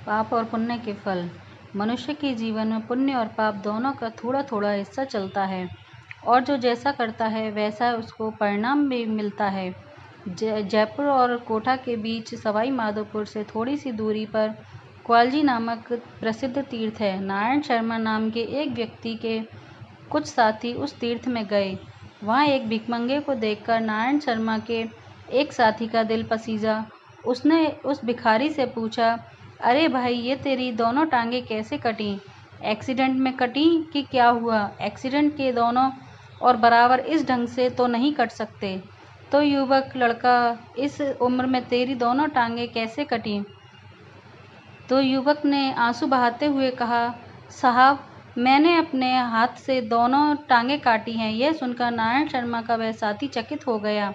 पाप और पुण्य के फल। मनुष्य के जीवन में पुण्य और पाप दोनों का थोड़ा थोड़ा हिस्सा चलता है और जो जैसा करता है वैसा उसको परिणाम भी मिलता है। जयपुर और कोटा के बीच सवाई माधोपुर से थोड़ी सी दूरी पर क्वालजी नामक प्रसिद्ध तीर्थ है। नारायण शर्मा नाम के एक व्यक्ति के कुछ साथी उस तीर्थ में गए। वहाँ एक भिखमंगे को देखकर नारायण शर्मा के एक साथी का दिल पसीजा। उसने उस भिखारी से पूछा, अरे भाई, ये तेरी दोनों टांगें कैसे कटी? एक्सीडेंट में कटी कि क्या हुआ? एक्सीडेंट के दोनों और बराबर इस ढंग से तो नहीं कट सकते। तो युवक, लड़का, इस उम्र में तेरी दोनों टांगें कैसे कटी? तो युवक ने आंसू बहाते हुए कहा, साहब, मैंने अपने हाथ से दोनों टांगें काटी हैं। यह सुनकर नारायण शर्मा का वह साथी चकित हो गया।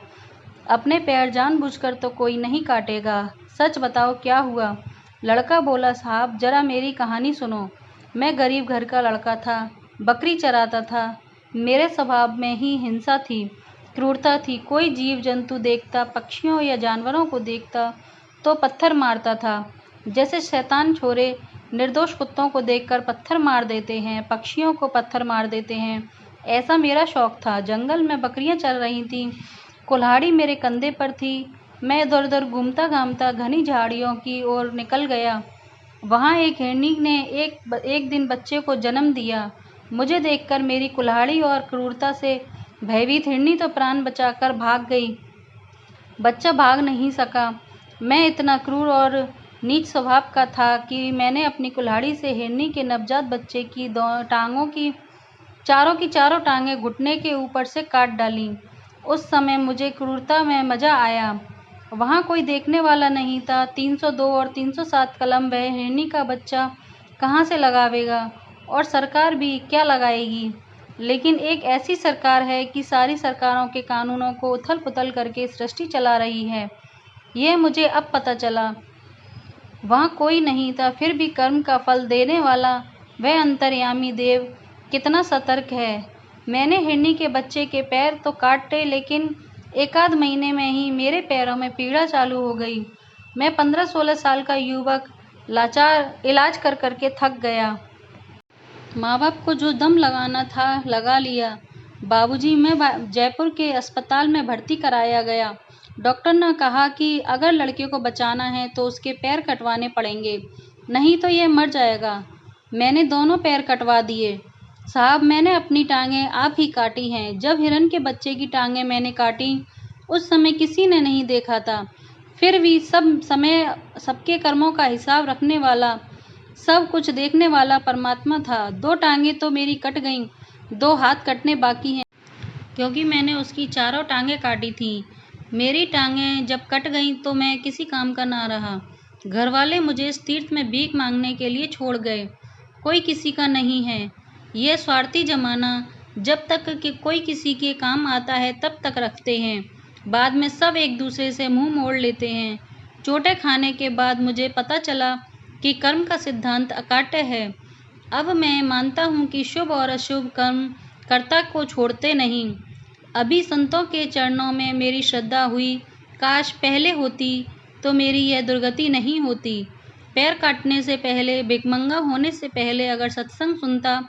अपने पैर जानबूझकर तो कोई नहीं काटेगा, सच बताओ क्या हुआ? लड़का बोला, साहब, जरा मेरी कहानी सुनो। मैं गरीब घर का लड़का था, बकरी चराता था। मेरे स्वभाव में ही हिंसा थी, क्रूरता थी। कोई जीव जंतु देखता, पक्षियों या जानवरों को देखता तो पत्थर मारता था। जैसे शैतान छोरे निर्दोष कुत्तों को देखकर पत्थर मार देते हैं, पक्षियों को पत्थर मार देते हैं, ऐसा मेरा शौक था। जंगल में बकरियां चल रही थीं, कुल्हाड़ी मेरे कंधे पर थी। मैं इधर उधर घूमता घामता घनी झाड़ियों की ओर निकल गया। वहाँ एक हिरनी ने एक दिन बच्चे को जन्म दिया। मुझे देखकर मेरी कुल्हाड़ी और क्रूरता से भयभीत हिरनी तो प्राण बचाकर भाग गई। बच्चा भाग नहीं सका। मैं इतना क्रूर और नीच स्वभाव का था कि मैंने अपनी कुल्हाड़ी से हिरनी के नवजात बच्चे की टांगों की चारों टांगें घुटने के ऊपर से काट डाली। उस समय मुझे क्रूरता में मजा आया। वहाँ कोई देखने वाला नहीं था। 302 और 307 कलम वह हिरनी का बच्चा कहाँ से लगावेगा, और सरकार भी क्या लगाएगी? लेकिन एक ऐसी सरकार है कि सारी सरकारों के कानूनों को उथल पुथल करके सृष्टि चला रही है। यह मुझे अब पता चला। वहाँ कोई नहीं था, फिर भी कर्म का फल देने वाला वह अंतर्यामी देव कितना सतर्क है। मैंने हिरनी के बच्चे के पैर तो काटे, लेकिन एकाध महीने में ही मेरे पैरों में पीड़ा चालू हो गई। मैं 15-16 साल का युवक लाचार इलाज कर करके थक गया। माँ बाप को जो दम लगाना था लगा लिया। बाबूजी, मैं जयपुर के अस्पताल में भर्ती कराया गया। डॉक्टर ने कहा कि अगर लड़के को बचाना है तो उसके पैर कटवाने पड़ेंगे, नहीं तो यह मर जाएगा। मैंने दोनों पैर कटवा दिए। साहब, मैंने अपनी टांगें आप ही काटी हैं। जब हिरन के बच्चे की टांगें मैंने काटी उस समय किसी ने नहीं देखा था। फिर भी सब समय सबके कर्मों का हिसाब रखने वाला, सब कुछ देखने वाला परमात्मा था। 2 टांगें तो मेरी कट गईं, 2 हाथ कटने बाकी हैं, क्योंकि मैंने उसकी चारों टांगें काटी थीं। मेरी टांगें जब कट गईं तो मैं किसी काम का ना रहा। घर वाले मुझे इस तीर्थ में भीख मांगने के लिए छोड़ गए। कोई किसी का नहीं है। यह स्वार्थी जमाना, जब तक कि कोई किसी के काम आता है तब तक रखते हैं, बाद में सब एक दूसरे से मुंह मोड़ लेते हैं। चोटें खाने के बाद मुझे पता चला कि कर्म का सिद्धांत अकाट्य है। अब मैं मानता हूँ कि शुभ और अशुभ कर्म कर्ता को छोड़ते नहीं। अभी संतों के चरणों में मेरी श्रद्धा हुई। काश पहले होती तो मेरी यह दुर्गति नहीं होती। पैर काटने से पहले, भिखमंगा होने से पहले अगर सत्संग सुनता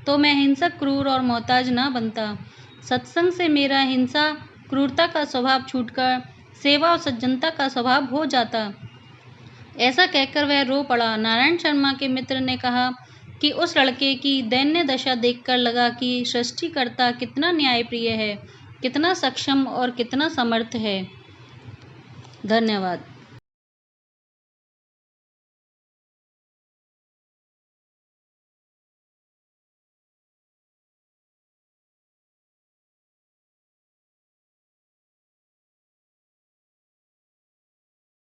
तो मैं हिंसक, क्रूर और मोहताज ना बनता। सत्संग से मेरा हिंसा, क्रूरता का स्वभाव छूटकर सेवा और सज्जनता का स्वभाव हो जाता। ऐसा कहकर वह रो पड़ा। नारायण शर्मा के मित्र ने कहा कि उस लड़के की दैन्य दशा देखकर लगा कि सृष्टिकर्ता कितना न्यायप्रिय है, कितना सक्षम और कितना समर्थ है। धन्यवाद।